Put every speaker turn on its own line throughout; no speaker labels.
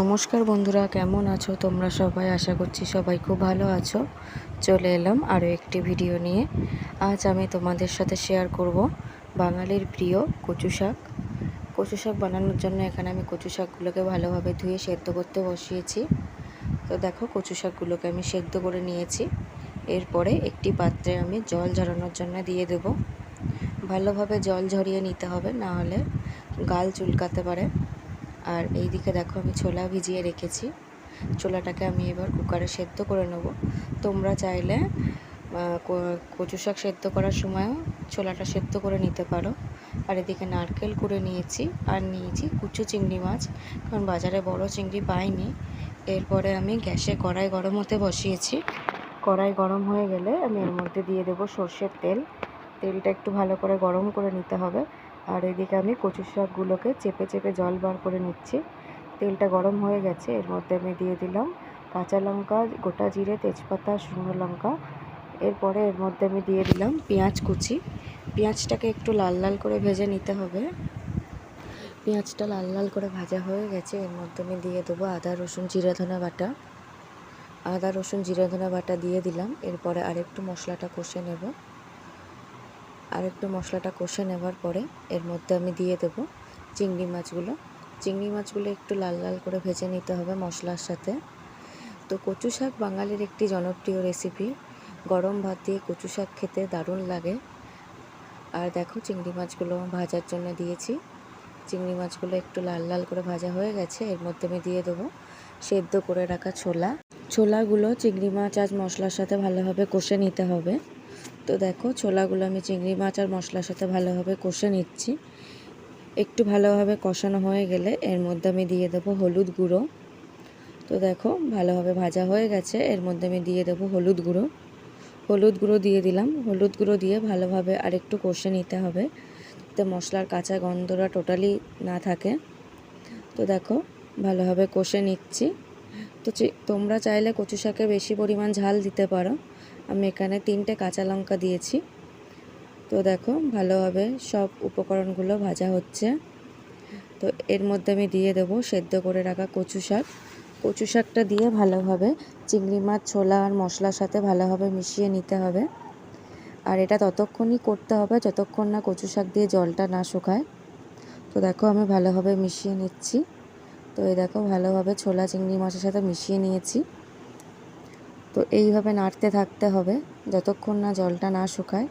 নমস্কার বন্ধুরা, কেমন আছো তোমরা সবাই? আশা করছি সবাই খুব ভালো আছো। চলে এলাম আরও একটি ভিডিও নিয়ে। আজ আমি তোমাদের সাথে শেয়ার করব বাঙালির প্রিয় কচু শাক। কচু শাক বানানোর জন্য এখানে আমি কচু শাকগুলোকে ভালোভাবে ধুয়ে সেদ্ধ করতে বসিয়েছি। তো দেখো, কচু শাকগুলোকে আমি সেদ্ধ করে নিয়েছি। এরপরে একটি পাত্রে আমি জল ঝরানোর জন্য দিয়ে দেব। ভালোভাবে জল ঝরিয়ে নিতে হবে, না হলে গাল চুলকাতে পারে। আর এই দিকে দেখো, আমি ছোলা ভিজিয়ে রেখেছি। ছোলাটাকে আমি এবার কুকারে সেদ্ধ করে নেব। তোমরা চাইলে কচু শাক সেদ্ধ করার সময়ও ছোলাটা সেদ্ধ করে নিতে পারো। আর এদিকে নারকেল কুড়ে নিয়েছি, আর নিয়েছি কুচো চিংড়ি মাছ, কারণ বাজারে বড় চিংড়ি পাইনি। এরপরে আমি গ্যাসে কড়াই গরম হতে বসিয়েছি। কড়াই গরম হয়ে গেলে আমি এর মধ্যে দিয়ে দেবো সর্ষের তেল। তেলটা একটু ভালো করে গরম করে নিতে হবে। আর এদিকে আমি কচু শাকগুলোকে চেপে চেপে জল বার করে নিচ্ছি। তেলটা গরম হয়ে গেছে, এর মধ্যে আমি দিয়ে দিলাম কাঁচা লঙ্কা, গোটা জিরে, তেজপাতা, শুকনো লঙ্কা। এরপরে এর মধ্যে আমি দিয়ে দিলাম পেঁয়াজ কুচি। পেঁয়াজটাকে একটু লাল লাল করে ভেজে নিতে হবে। পেঁয়াজটা লাল লাল করে ভাজা হয়ে গেছে, এর মধ্যে আমি দিয়ে দেবো আদা রসুন জিরা ধনে বাটা। আদা রসুন জিরা ধনে বাটা দিয়ে দিলাম। এরপরে আরেকটু মশলাটা কষে নেব। মশলাটা কষে নেবার পরে এর মধ্যে আমি দিয়ে দেবো চিংড়ি মাছগুলো একটু লাল লাল করে ভেজে নিতে হবে মশলার সাথে। তো কচু শাক বাঙালির একটি জনপ্রিয় রেসিপি। গরম ভাত দিয়ে কচু শাক খেতে দারুণ লাগে। আর দেখো, চিংড়ি মাছগুলো ভাজার জন্য দিয়েছি। চিংড়ি মাছগুলো একটু লাল লাল করে ভাজা হয়ে গেছে, এর মধ্যে আমি দিয়ে দেবো সেদ্ধ করে রাখা ছোলাগুলো চিংড়ি মাছ আর মশলার সাথে ভালোভাবে কষে নিতে হবে। তো দেখো, ছোলাগুলো আমি চিংড়ি মাছ আর মশলার সাথে ভালোভাবে কষে নিচ্ছি। একটু ভালোভাবে কষানো হয়ে গেলে এর মধ্যে আমি দিয়ে দেবো হলুদ গুঁড়ো। তো দেখো, ভালোভাবে ভাজা হয়ে গেছে, এর মধ্যে আমি দিয়ে দেবো হলুদ গুঁড়ো দিয়ে দিলাম। হলুদ গুঁড়ো দিয়ে ভালোভাবে আরেকটু কষে নিতে হবে, যাতে মশলার কাঁচা গন্ধটা টোটালি না থাকে। তো দেখো, ভালোভাবে কষে নিচ্ছি। তো তোমরা চাইলে কচু শাকে বেশি পরিমাণ ঝাল দিতে পারো। আমি এখানে 3টে কাঁচা লঙ্কা দিয়েছি। তো দেখো, ভালোভাবে সব উপকরণগুলো ভাজা হচ্ছে। তো এর মধ্যে আমি দিয়ে দেবো সেদ্ধ করে রাখা কচু শাকটা দিয়ে ভালোভাবে চিংড়ি মাছ, ছোলা আর মশলার সাথে ভালোভাবে মিশিয়ে নিতে হবে। আর এটা ততক্ষণই করতে হবে যতক্ষণ না কচু শাক দিয়ে জলটা না শুকায়। তো দেখো, আমি ভালোভাবে মিশিয়ে নিচ্ছি। তো এই দেখো, ভালোভাবে ছোলা চিংড়ি মাছের সাথে মিশিয়ে নিয়েছি। তো এইভাবে নাড়তে থাকতে হবে যতক্ষণ না জলটা না শুকায়।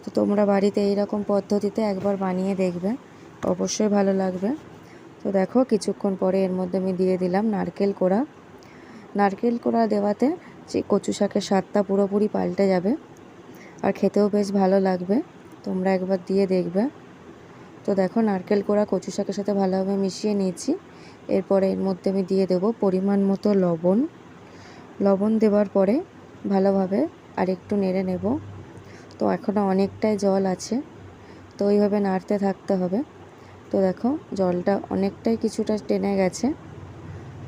তো তোমরা বাড়িতে এইরকম পদ্ধতিতে একবার বানিয়ে দেখবে, অবশ্যই ভালো লাগবে। তো দেখো, কিছুক্ষণ পরে এর মধ্যে আমি দিয়ে দিলাম নারকেল কোড়া দেওয়াতে যে কচু শাকের স্বাদটা পুরোপুরি পাল্টে যাবে, আর খেতেও বেশ ভালো লাগবে। তোমরা একবার দিয়ে দেখবে। তো দেখো, নারকেল কোড়া কচু শাকের সাথে ভালোভাবে মিশিয়ে নিয়েছি। এরপরে এর মধ্যে আমি দিয়ে দেবো পরিমাণ মতো লবণ দেওয়ার পরে ভালোভাবে আরেকটু নেড়ে নেব। তো এখনও অনেকটাই জল আছে, তো ওইভাবে নাড়তে থাকতে হবে। তো দেখো, জলটা অনেকটাই কিছুটা টেনে গেছে।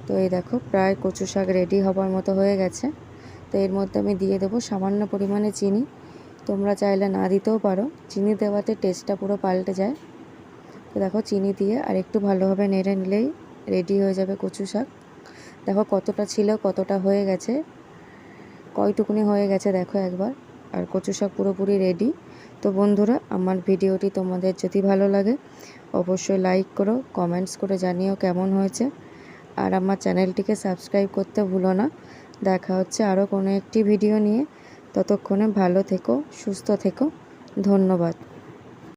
তো এই দেখো, প্রায় কচু শাক রেডি হবার মতো হয়ে গেছে। তো এর মধ্যে আমি দিয়ে দেবো সামান্য পরিমাণে চিনি। তোমরা চাইলে না দিতেও পারো, চিনি দেওয়াতে টেস্টটা পুরো পাল্টে যায়। তো দেখো, চিনি দিয়ে আর একটু ভালোভাবে নেড়ে নিলেই রেডি হয়ে যাবে কচু শাক। দেখো কতটা ছিল, কতটা হয়ে গেছে, কয়টুকুনি হয়ে গেছে দেখো একবার। আর কচু শাক পুরোপুরি রেডি। তো বন্ধুরা, আমার ভিডিওটি তোমাদের যদি ভালো লাগে অবশ্যই লাইক করো, কমেন্টস করে জানিও কেমন হয়েছে। আর আমার চ্যানেলটিকে সাবস্ক্রাইব করতে ভুলো না। দেখা হচ্ছে আরও কোনো একটি ভিডিও নিয়ে। ততক্ষণে ভালো থেকো, সুস্থ থেকো। ধন্যবাদ।